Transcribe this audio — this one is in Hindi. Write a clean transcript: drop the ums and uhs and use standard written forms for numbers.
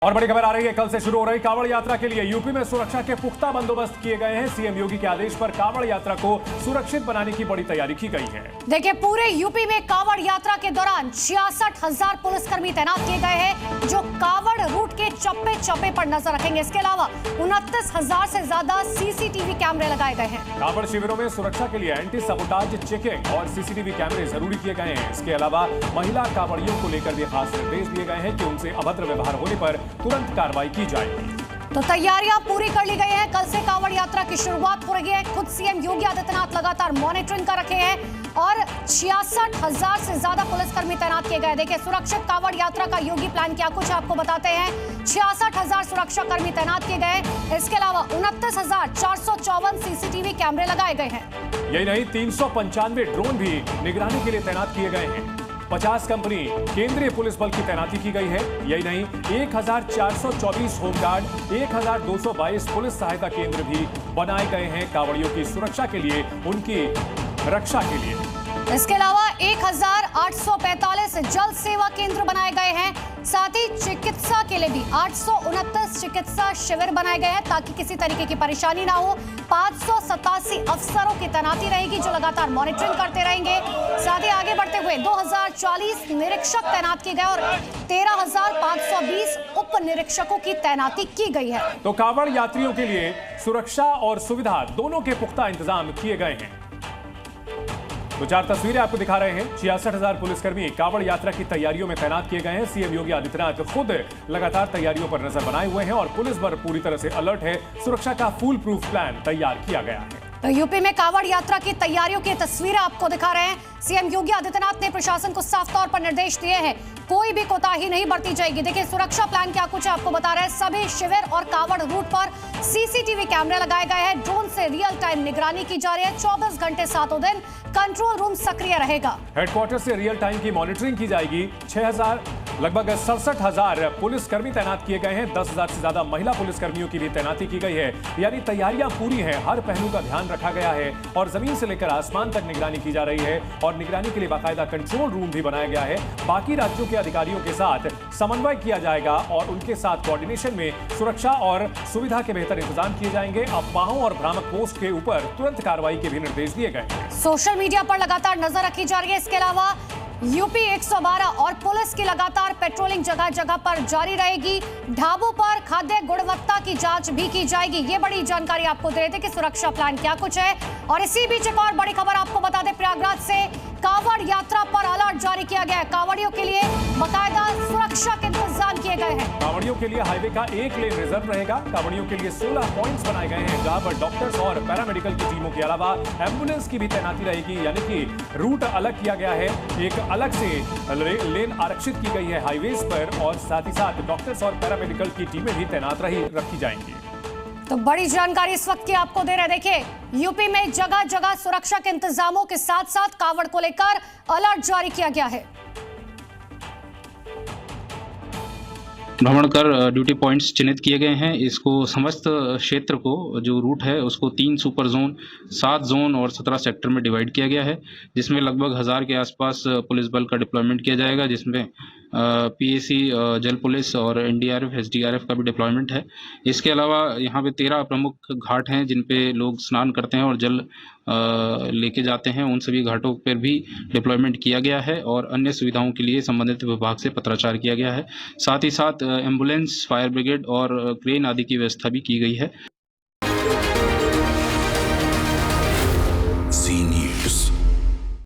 और बड़ी खबर आ रही है, कल से शुरू हो रही कांवड़ यात्रा के लिए यूपी में सुरक्षा के पुख्ता बंदोबस्त किए गए हैं। सीएम योगी के आदेश पर कांवड़ यात्रा को सुरक्षित बनाने की बड़ी तैयारी की गई है। देखिए, पूरे यूपी में कांवड़ यात्रा के दौरान 66,000 पुलिसकर्मी तैनात किए गए हैं जो कांवड़ रूट के चप्पे चप्पे पर नजर रखेंगे। इसके अलावा 29,000 से ज्यादा सीसीटीवी कैमरे लगाए गए हैं। कांवड़ शिविरों में सुरक्षा के लिए एंटी सबोटाज चेकिंग और सीसीटीवी कैमरे जरूरी किए गए हैं। इसके अलावा महिला कांवड़ियों को लेकर भी खास निर्देश दिए गए हैं कि उनसे अभद्र व्यवहार होने पर तुरंत कार्रवाई की जाएगी। तो तैयारियां पूरी कर ली गई हैं। कल से कांवड़ यात्रा की शुरुआत हो रही है। खुद सीएम योगी आदित्यनाथ लगातार मॉनिटरिंग कर रखे हैं और 66,000 से ज्यादा पुलिसकर्मी तैनात किए गए। देखिए, सुरक्षित कांवड़ यात्रा का योगी प्लान क्या कुछ आपको बताते हैं। 66,000 सुरक्षा कर्मी तैनात किए गए। इसके अलावा 29,454 सीसीटीवी कैमरे लगाए गए हैं। यही नहीं, 395 ड्रोन भी निगरानी के लिए तैनात किए गए हैं। 50 कंपनी केंद्रीय पुलिस बल की तैनाती की गई है। यही नहीं, 1,424 होमगार्ड, 1,222 पुलिस सहायता केंद्र भी बनाए गए हैं कांवड़ियों की सुरक्षा के लिए, उनकी रक्षा के लिए। इसके अलावा 1,845 जल सेवा केंद्र बनाए गए हैं। साथ ही चिकित्सा के लिए भी 829 चिकित्सा शिविर बनाए गए हैं ताकि किसी तरीके की परेशानी ना हो। 587 अफसरों की तैनाती रहेगी जो लगातार मॉनिटरिंग करते रहेंगे। साथ ही आगे बढ़ते हुए 2,040 निरीक्षक तैनात किए गए और 13,520 उप निरीक्षकों की तैनाती की गई है। तो कांवड़ यात्रियों के लिए सुरक्षा और सुविधा दोनों के पुख्ता इंतजाम किए गए हैं। तो 4 तस्वीरें आपको दिखा रहे हैं। 66,000 पुलिसकर्मी कांवड़ यात्रा की तैयारियों में तैनात किए गए हैं। सीएम योगी आदित्यनाथ खुद लगातार तैयारियों पर नजर बनाए हुए हैं और पुलिस बल पूरी तरह से अलर्ट है। सुरक्षा का फुल प्रूफ प्लान तैयार किया गया है। तो यूपी में कांवड़ यात्रा की तैयारियों की तस्वीरें आपको दिखा रहे हैं। सीएम योगी आदित्यनाथ ने प्रशासन को साफ तौर पर निर्देश दिए हैं, कोई भी कोताही नहीं बरती जाएगी। देखिए, सुरक्षा प्लान क्या कुछ आपको बता रहे हैं। सभी शिविर और कांवड़ रूट पर सीसीटीवी कैमरे लगाए गए हैं। ड्रोन से रियल टाइम निगरानी की जा रही है। 24 घंटे 7 दिन कंट्रोल रूम सक्रिय रहेगा। हेडक्वार्टर से रियल टाइम की मॉनिटरिंग की जाएगी। 6,000 लगभग 67,000 पुलिसकर्मी तैनात किए गए हैं। 10,000 से ज्यादा महिला पुलिसकर्मियों की भी तैनाती की गई है। यानी तैयारियां पूरी हैं, हर पहलू का ध्यान रखा गया है और जमीन से लेकर आसमान तक निगरानी की जा रही है और निगरानी के लिए बाकायदा कंट्रोल रूम भी बनाया गया है। बाकी राज्यों के अधिकारियों के साथ समन्वय किया जाएगा और उनके साथ कोऑर्डिनेशन में सुरक्षा और सुविधा के बेहतर इंतजाम किए जाएंगे। अफवाहों और भ्रामक पोस्ट के ऊपर तुरंत कार्रवाई के भी निर्देश दिए गए हैं। सोशल मीडिया पर लगातार नजर रखी जा रही है। इसके अलावा यूपी 112 और पुलिस की लगातार पेट्रोलिंग जगह जगह पर जारी रहेगी। ढाबों पर खाद्य गुणवत्ता की जांच भी की जाएगी। ये बड़ी जानकारी आपको दे रहे थे कि सुरक्षा प्लान क्या कुछ है। और इसी बीच एक और बड़ी खबर आपको बता दें, प्रयागराज से कांवड़ यात्रा पर अलर्ट जारी किया गया है। कांवड़ियों के लिए बाकायदा सुरक्षा के इंतजाम किए गए हैं। कांवड़ियों के लिए हाईवे का एक लेन रिजर्व रहेगा। कांवड़ियों के लिए 16 पॉइंट्स बनाए गए हैं जहां पर डॉक्टर्स और पैरामेडिकल की टीमों के अलावा एम्बुलेंस की भी तैनाती रहेगी। यानी कि रूट अलग किया गया है, एक अलग से लेन आरक्षित की गई है हाईवेज पर और साथ ही साथ डॉक्टर्स और पैरामेडिकल की टीमें भी तैनात रखी जाएंगी। तो बड़ी जानकारी इस वक्त की आपको दे रहे हैं। देखिए, यूपी में जगह जगह सुरक्षा के इंतजामों के साथ साथ कांवड़ को लेकर अलर्ट जारी किया गया है। भ्रमण कर ड्यूटी पॉइंट्स चिन्हित किए गए हैं। इसको समस्त क्षेत्र को जो रूट है उसको 3 सुपर जोन, 7 जोन और 17 सेक्टर में डिवाइड किया गया है, जिसमें लगभग 1000 के आसपास पुलिस बल का डिप्लॉयमेंट किया जाएगा, जिसमें पीएसी, जल पुलिस और एनडीआरएफ, एसडीआरएफ का भी डिप्लॉयमेंट है। इसके अलावा यहाँ पे 13 प्रमुख घाट हैं जिन पे लोग स्नान करते हैं और जल लेके जाते हैं। उन सभी घाटों पर भी डिप्लॉयमेंट किया गया है और अन्य सुविधाओं के लिए संबंधित विभाग से पत्राचार किया गया है। साथ ही साथ एम्बुलेंस, फायर ब्रिगेड और क्रेन आदि की व्यवस्था भी की गई है।